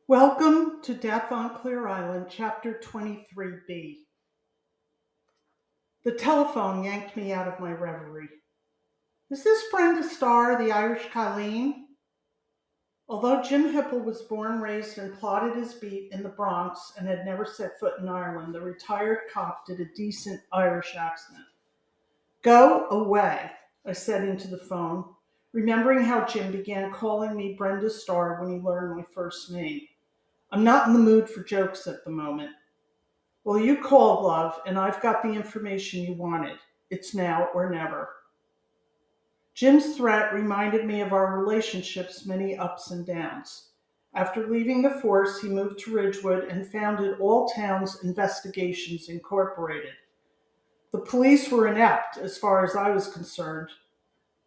Welcome to Death on Clare Island, Chapter 23B. The telephone yanked me out of my reverie. Is this Brenda Starr, the Irish Colleen? Although Jim Hipple was born, raised, and plotted his beat in the Bronx and had never set foot in Ireland, the retired cop did a decent Irish accent. Go away, I said into the phone, remembering how Jim began calling me Brenda Starr when he learned my first name. I'm not in the mood for jokes at the moment. Well, you called, love, and I've got the information you wanted. It's now or never. Jim's threat reminded me of our relationship's many ups and downs. After leaving the force, he moved to Ridgewood and founded All Towns Investigations Incorporated. The police were inept as far as I was concerned,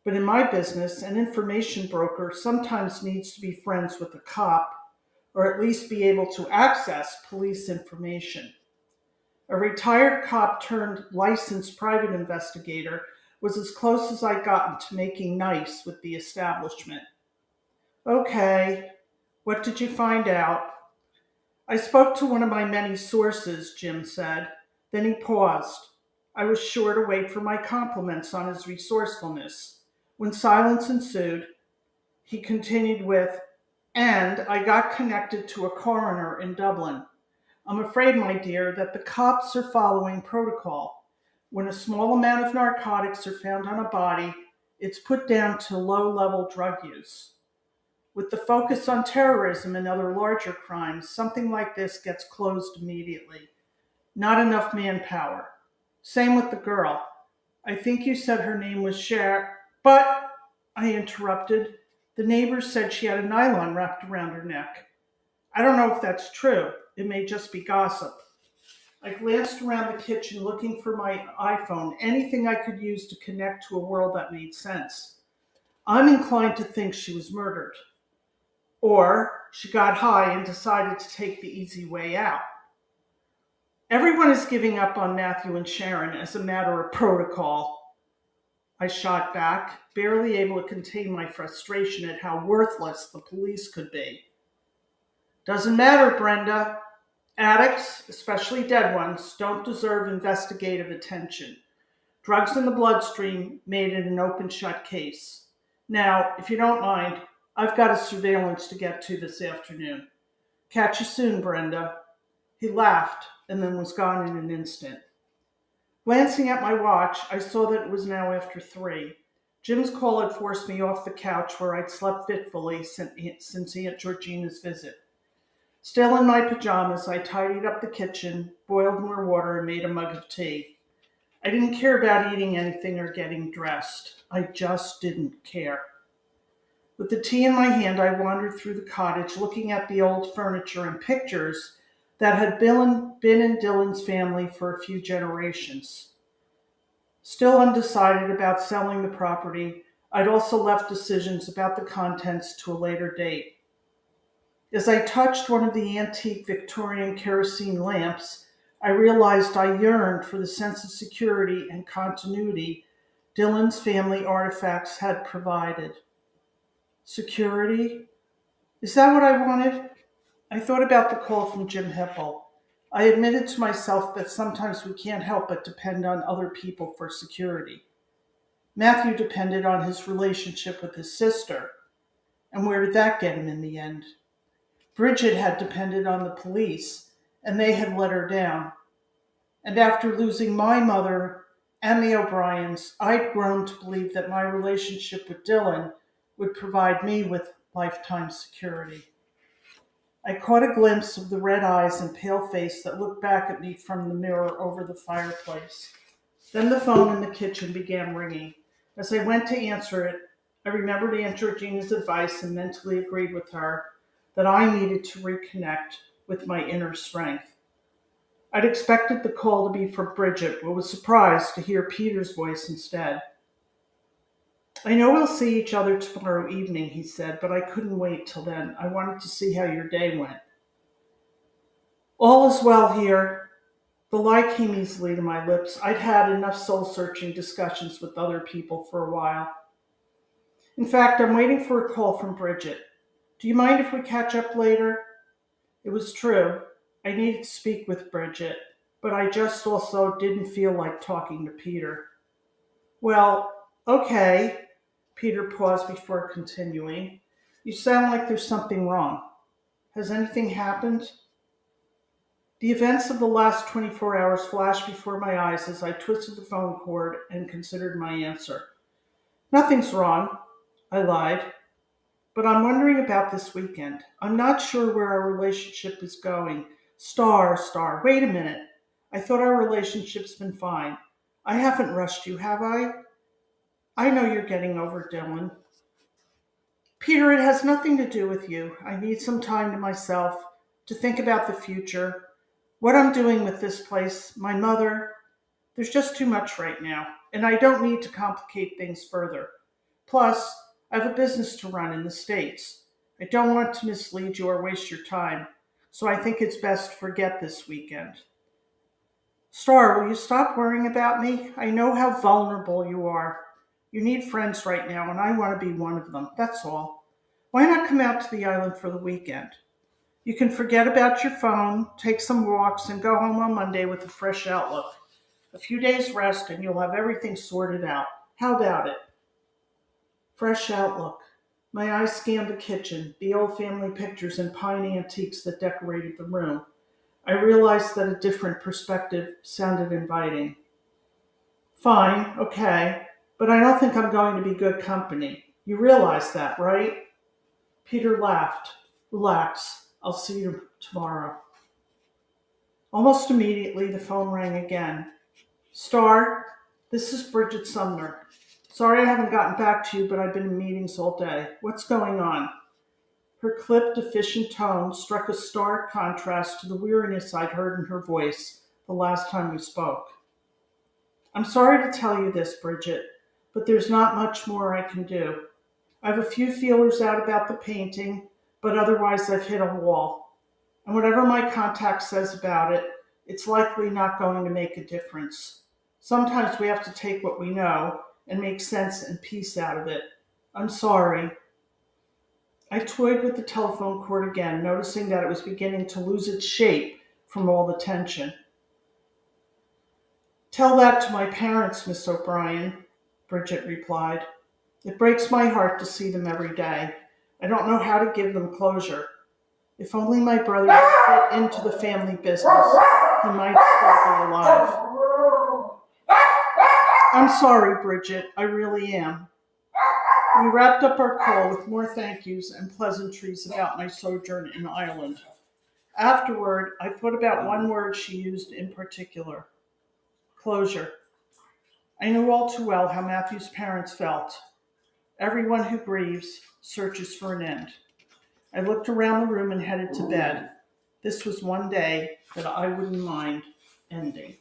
but in my business, an information broker sometimes needs to be friends with a cop or at least be able to access police information. A retired cop turned licensed private investigator was as close as I'd gotten to making nice with the establishment. Okay, what did you find out? I spoke to one of my many sources, Jim said. Then he paused. I was sure to wait for my compliments on his resourcefulness. When silence ensued, he continued with, and I got connected to a coroner in Dublin. I'm afraid, my dear, that the cops are following protocol. When a small amount of narcotics are found on a body, it's put down to low-level drug use. With the focus on terrorism and other larger crimes, something like this gets closed immediately. Not enough manpower. Same with the girl. I think you said her name was Cher, but, I interrupted, the neighbors said she had a nylon wrapped around her neck. I don't know if that's true. It may just be gossip. I glanced around the kitchen looking for my iPhone, anything I could use to connect to a world that made sense. I'm inclined to think she was murdered. Or she got high and decided to take the easy way out. Everyone is giving up on Matthew and Sharon as a matter of protocol. I shot back, barely able to contain my frustration at how worthless the police could be. Doesn't matter, Brenda. Addicts, especially dead ones, don't deserve investigative attention. Drugs in the bloodstream made it an open-shut case. Now, if you don't mind, I've got a surveillance to get to this afternoon. Catch you soon, Brenda. He laughed and then was gone in an instant. Glancing at my watch, I saw that it was now after 3. Jim's call had forced me off the couch where I'd slept fitfully since Aunt Georgina's visit. Still in my pajamas, I tidied up the kitchen, boiled more water, and made a mug of tea. I didn't care about eating anything or getting dressed. I just didn't care. With the tea in my hand, I wandered through the cottage, looking at the old furniture and pictures that had been in Dylan's family for a few generations. Still undecided about selling the property, I'd also left decisions about the contents to a later date. As I touched one of the antique Victorian kerosene lamps, I realized I yearned for the sense of security and continuity Dylan's family artifacts had provided. Security? Is that what I wanted? I thought about the call from Jim Hipple. I admitted to myself that sometimes we can't help but depend on other people for security. Matthew depended on his relationship with his sister. And where did that get him in the end? Bridget had depended on the police, and they had let her down. And after losing my mother and the O'Briens, I'd grown to believe that my relationship with Dylan would provide me with lifetime security. I caught a glimpse of the red eyes and pale face that looked back at me from the mirror over the fireplace. Then the phone in the kitchen began ringing. As I went to answer it, I remembered Aunt Georgina's advice and mentally agreed with her that I needed to reconnect with my inner strength. I'd expected the call to be from Bridget, but was surprised to hear Peter's voice instead. I know we'll see each other tomorrow evening, he said, but I couldn't wait till then. I wanted to see how your day went. All is well here. The lie came easily to my lips. I'd had enough soul-searching discussions with other people for a while. In fact, I'm waiting for a call from Bridget. Do you mind if we catch up later? It was true. I needed to speak with Bridget, but I just also didn't feel like talking to Peter. Well, okay. Peter paused before continuing. You sound like there's something wrong. Has anything happened? The events of the last 24 hours flashed before my eyes as I twisted the phone cord and considered my answer. Nothing's wrong, I lied, but I'm wondering about this weekend. I'm not sure where our relationship is going. Star, wait a minute. I thought our relationship's been fine. I haven't rushed you, have I? I know you're getting over Dylan. Peter, it has nothing to do with you. I need some time to myself to think about the future, what I'm doing with this place, my mother. There's just too much right now, and I don't need to complicate things further. Plus, I have a business to run in the States. I don't want to mislead you or waste your time, so I think it's best to forget this weekend. Star, will you stop worrying about me? I know how vulnerable you are. You need friends right now, and I want to be one of them. That's all. Why not come out to the island for the weekend? You can forget about your phone, take some walks, and go home on Monday with a fresh outlook. A few days rest, and you'll have everything sorted out. How about it? Fresh outlook. My eyes scanned the kitchen, the old family pictures and pine antiques that decorated the room. I realized that a different perspective sounded inviting. Fine, okay, but I don't think I'm going to be good company. You realize that, right? Peter laughed. Relax. I'll see you tomorrow. Almost immediately, the phone rang again. Star, this is Bridget Sumner. Sorry I haven't gotten back to you, but I've been in meetings all day. What's going on? Her clipped, efficient tone struck a stark contrast to the weariness I'd heard in her voice the last time we spoke. I'm sorry to tell you this, Bridget, but there's not much more I can do. I have a few feelers out about the painting, but otherwise I've hit a wall. And whatever my contact says about it, it's likely not going to make a difference. Sometimes we have to take what we know and make sense and peace out of it. I'm sorry. I toyed with the telephone cord again, noticing that it was beginning to lose its shape from all the tension. Tell that to my parents, Miss O'Brien, Bridget replied. It breaks my heart to see them every day. I don't know how to give them closure. If only my brother would fit into the family business, he might still be alive. I'm sorry, Bridget. I really am. We wrapped up our call with more thank yous and pleasantries about my sojourn in Ireland. Afterward, I thought about one word she used in particular: closure. I knew all too well how Matthew's parents felt. Everyone who grieves searches for an end. I looked around the room and headed to bed. This was one day that I wouldn't mind ending.